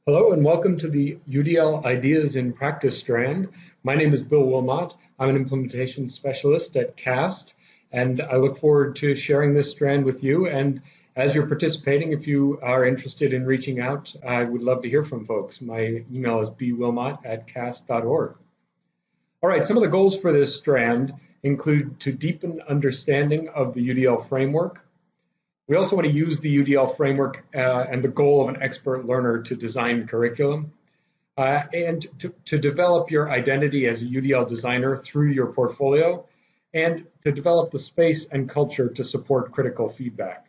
Hello and welcome to the UDL Ideas in Practice strand. My name is Bill Wilmot. I'm an implementation specialist at CAST, and I look forward to sharing this strand with you. And as you're participating, if you are interested in reaching out, I would love to hear from folks. My email is bwilmot@cast.org. All right, some of the goals for this strand include to deepen understanding of the UDL framework. We also want to use the UDL framework and the goal of an expert learner to design curriculum and to develop your identity as a UDL designer through your portfolio and to develop the space and culture to support critical feedback.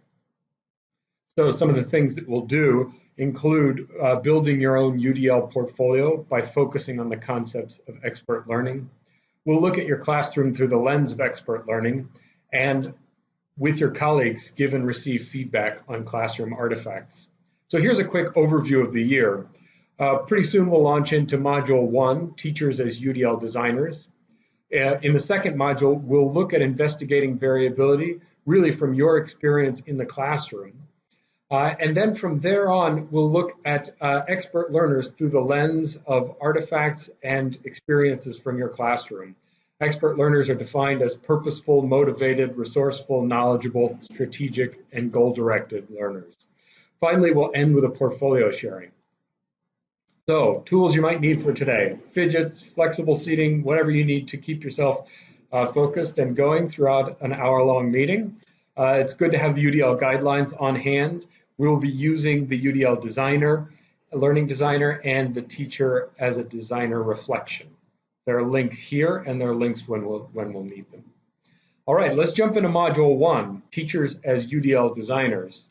So some of the things that we'll do include building your own UDL portfolio by focusing on the concepts of expert learning. We'll look at your classroom through the lens of expert learning and with your colleagues, give and receive feedback on classroom artifacts. So here's a quick overview of the year. Pretty soon we'll launch into Module 1, Teachers as UDL Designers. In the second module, we'll look at investigating variability, really from your experience in the classroom. And then from there on, we'll look at expert learners through the lens of artifacts and experiences from your classroom. Expert learners are defined as purposeful, motivated, resourceful, knowledgeable, strategic, and goal-directed learners. Finally, we'll end with a portfolio sharing. So, tools you might need for today: fidgets, flexible seating, whatever you need to keep yourself focused and going throughout an hour-long meeting. It's good to have the UDL guidelines on hand. We will be using the UDL designer, learning designer, and the teacher as a designer reflection. There are links here, and there are links when we'll need them. All right, let's jump into Module 1, Teachers as UDL Designers.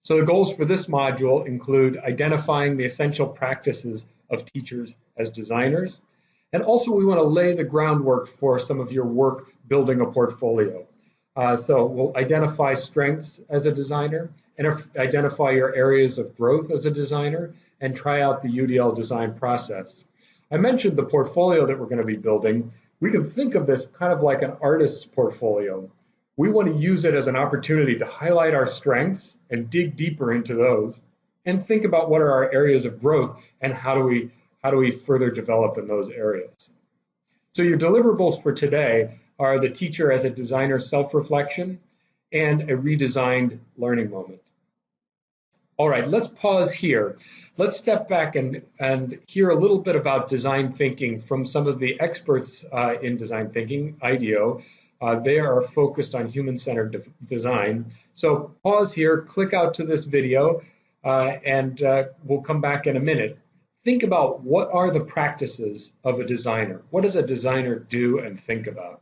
So the goals for this module include identifying the essential practices of teachers as designers, and also we want to lay the groundwork for some of your work building a portfolio. So we'll identify strengths as a designer, and identify your areas of growth as a designer, and try out the UDL design process. I mentioned the portfolio that we're going to be building. We can think of this kind of like an artist's portfolio. We want to use it as an opportunity to highlight our strengths and dig deeper into those and think about what are our areas of growth and how do we further develop in those areas. So your deliverables for today are the teacher as a designer self-reflection and a redesigned learning moment. All right, let's pause here. Let's step back and hear a little bit about design thinking from some of the experts in design thinking, IDEO. They are focused on human-centered design. So pause here, click out to this video, and we'll come back in a minute. Think about what are the practices of a designer? What does a designer do and think about?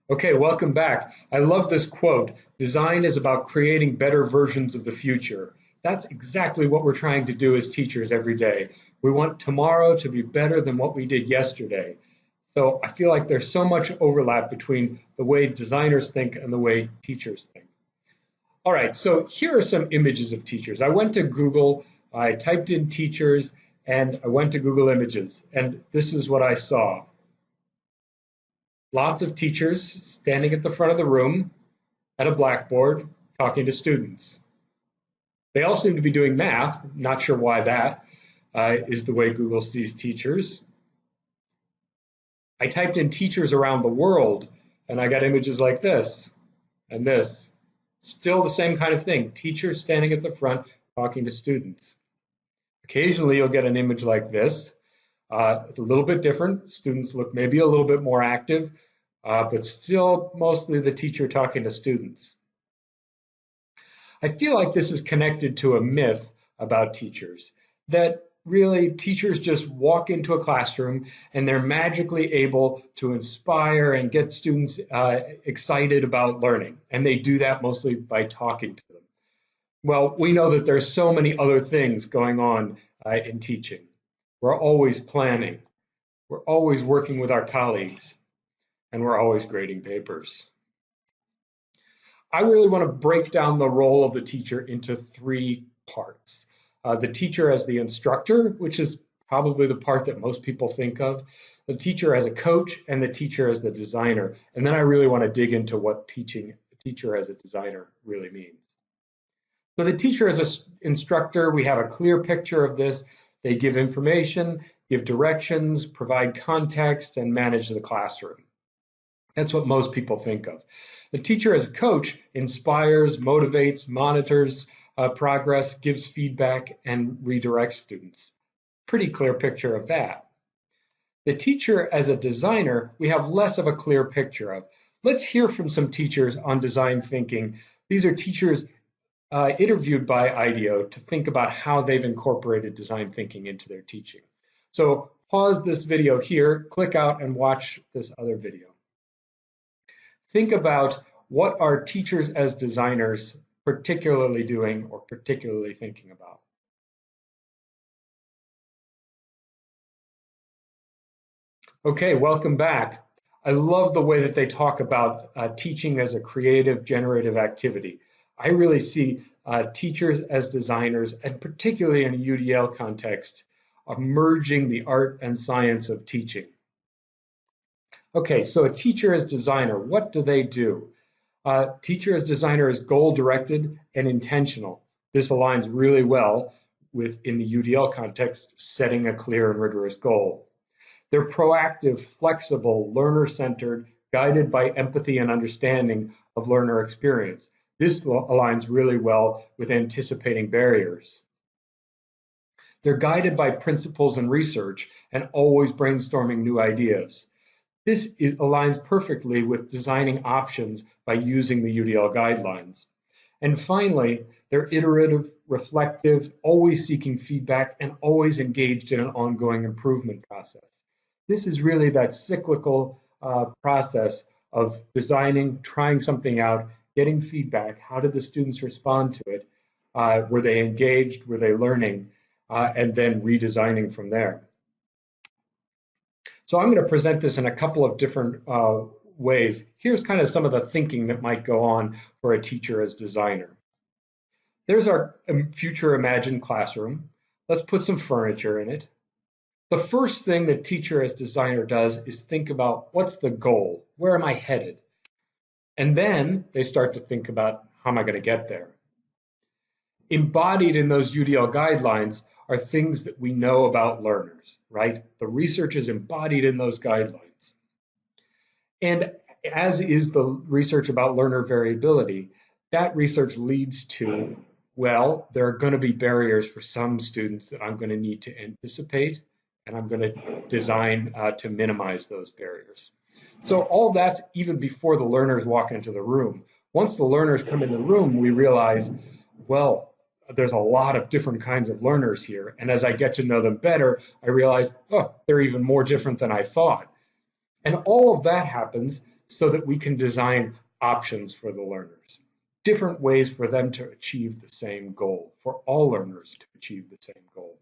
Okay, welcome back. I love this quote. Design is about creating better versions of the future. That's exactly what we're trying to do as teachers every day. We want tomorrow to be better than what we did yesterday. So I feel like there's so much overlap between the way designers think and the way teachers think. All right, so here are some images of teachers. I went to Google, I typed in teachers, and I went to Google Images, and this is what I saw. Lots of teachers standing at the front of the room at a blackboard talking to students. They all seem to be doing math. Not sure why that is the way Google sees teachers. I typed in teachers around the world and I got images like this and this. Still the same kind of thing. Teachers standing at the front talking to students. Occasionally you'll get an image like this. It's a little bit different. Students look maybe a little bit more active, but still mostly the teacher talking to students. I feel like this is connected to a myth about teachers, that really teachers just walk into a classroom and they're magically able to inspire and get students excited about learning. And they do that mostly by talking to them. Well, we know that there's so many other things going on in teaching. We're always planning, we're always working with our colleagues, and we're always grading papers. I really want to break down the role of the teacher into three parts. The teacher as the instructor, which is probably the part that most people think of, the teacher as a coach, and the teacher as the designer. And then I really want to dig into what teaching teacher as a designer really means. So the teacher as an instructor, we have a clear picture of this. They give information, give directions, provide context, and manage the classroom. That's what most people think of. The teacher as a coach inspires, motivates, monitors progress, gives feedback, and redirects students. Pretty clear picture of that. The teacher as a designer, we have less of a clear picture of. Let's hear from some teachers on design thinking. These are teachers interviewed by IDEO to think about how they've incorporated design thinking into their teaching. So pause this video here, click out and watch this other video. Think about what are teachers as designers particularly doing or particularly thinking about. Okay, welcome back. I love the way that they talk about teaching as a creative, generative activity. I really see teachers as designers, and particularly in a UDL context, of merging the art and science of teaching. Okay, so a teacher as designer, what do they do? Teacher as designer is goal-directed and intentional. This aligns really well with, in the UDL context, setting a clear and rigorous goal. They're proactive, flexible, learner-centered, guided by empathy and understanding of learner experience. This aligns really well with anticipating barriers. They're guided by principles and research and always brainstorming new ideas. This aligns perfectly with designing options by using the UDL guidelines. And finally, they're iterative, reflective, always seeking feedback, and always engaged in an ongoing improvement process. This is really that cyclical process of designing, trying something out, getting feedback. How did the students respond to it? Were they engaged? Were they learning? And then redesigning from there. So I'm going to present this in a couple of different ways. Here's kind of some of the thinking that might go on for a teacher as designer. There's our future imagined classroom. Let's put some furniture in it. The first thing that teacher as designer does is think about what's the goal? Where am I headed? And then they start to think about how am I going to get there? Embodied in those UDL guidelines are things that we know about learners, right? The research is embodied in those guidelines. And as is the research about learner variability, that research leads to, well, there are going to be barriers for some students that I'm going to need to anticipate, and I'm going to design to minimize those barriers. So all that's even before the learners walk into the room. Once the learners come in the room, we realize, well, there's a lot of different kinds of learners here. And as I get to know them better, I realize, oh, they're even more different than I thought. And all of that happens so that we can design options for the learners, different ways for them to achieve the same goal, for all learners to achieve the same goal.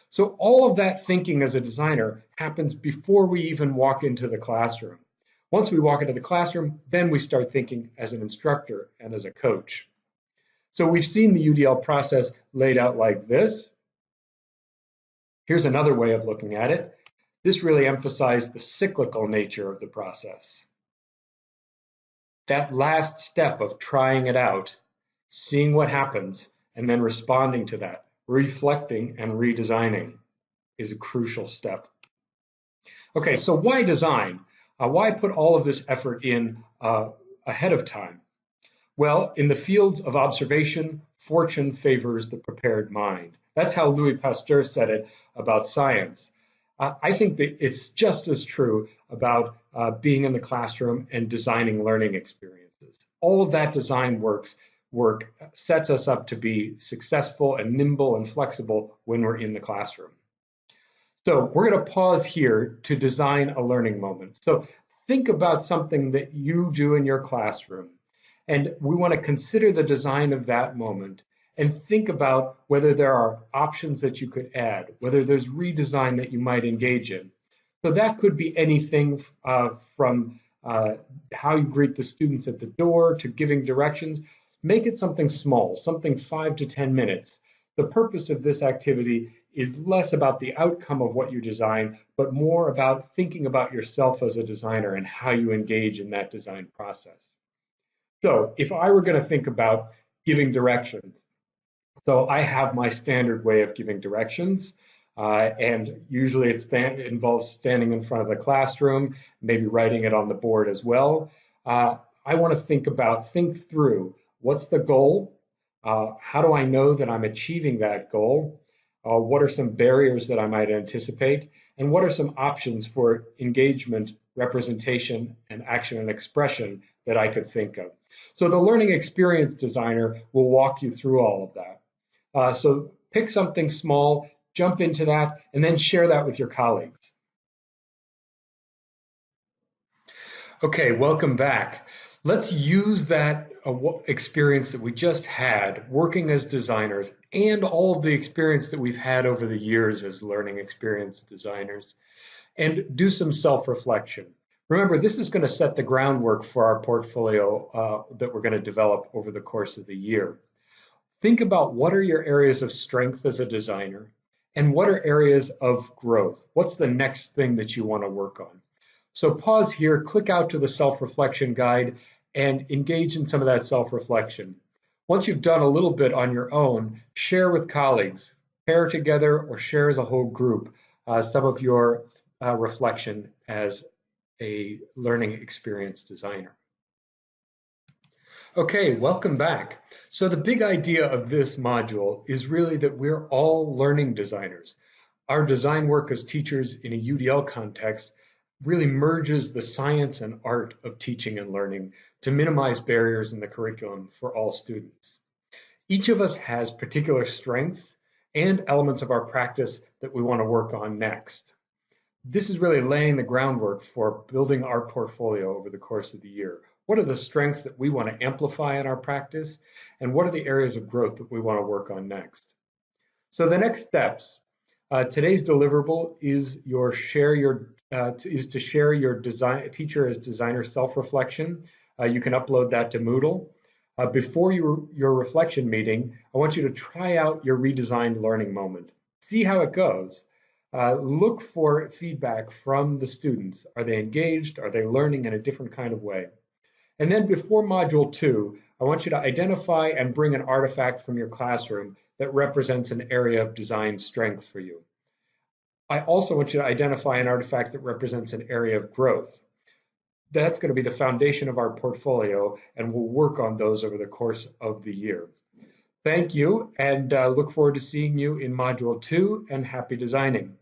So all of that thinking as a designer happens before we even walk into the classroom. Once we walk into the classroom, then we start thinking as an instructor and as a coach. So we've seen the UDL process laid out like this. Here's another way of looking at it. This really emphasized the cyclical nature of the process. That last step of trying it out, seeing what happens, and then responding to that, reflecting and redesigning is a crucial step. Okay, so why design? Why put all of this effort in ahead of time? Well, in the fields of observation, fortune favors the prepared mind. That's how Louis Pasteur said it about science. I think that it's just as true about being in the classroom and designing learning experiences. All of that design work sets us up to be successful and nimble and flexible when we're in the classroom. So we're going to pause here to design a learning moment. So think about something that you do in your classroom. And we want to consider the design of that moment and think about whether there are options that you could add, whether there's redesign that you might engage in. So that could be anything from how you greet the students at the door to giving directions. Make it something small, something 5 to 10 minutes. The purpose of this activity is less about the outcome of what you design, but more about thinking about yourself as a designer and how you engage in that design process. So if I were going to think about giving directions, so I have my standard way of giving directions, and usually it involves standing in front of the classroom, maybe writing it on the board as well. I want to think through what's the goal? How do I know that I'm achieving that goal? What are some barriers that I might anticipate? And what are some options for engagement, representation, and action and expression that I could think of? So the learning experience designer will walk you through all of that. So pick something small, jump into that, and then share that with your colleagues. Okay, welcome back. Let's use that experience that we just had working as designers and all of the experience that we've had over the years as learning experience designers and do some self-reflection. Remember, this is going to set the groundwork for our portfolio that we're going to develop over the course of the year. Think about what are your areas of strength as a designer and what are areas of growth? What's the next thing that you want to work on? So pause here, click out to the self-reflection guide and engage in some of that self-reflection. Once you've done a little bit on your own, share with colleagues, pair together or share as a whole group some of your reflection as a learning experience designer. Okay, welcome back. So the big idea of this module is really that we're all learning designers. Our design work as teachers in a UDL context really merges the science and art of teaching and learning to minimize barriers in the curriculum for all students. Each of us has particular strengths and elements of our practice that we want to work on next. This is really laying the groundwork for building our portfolio over the course of the year. What are the strengths that we want to amplify in our practice? And what are the areas of growth that we want to work on next? So the next steps. Today's deliverable is to share your teacher as designer self-reflection. You can upload that to Moodle. Before your reflection meeting, I want you to try out your redesigned learning moment. See how it goes. Look for feedback from the students. Are they engaged? Are they learning in a different kind of way? And then before Module 2, I want you to identify and bring an artifact from your classroom that represents an area of design strength for you. I also want you to identify an artifact that represents an area of growth. That's going to be the foundation of our portfolio, and we'll work on those over the course of the year. Thank you, and look forward to seeing you in Module 2, and happy designing.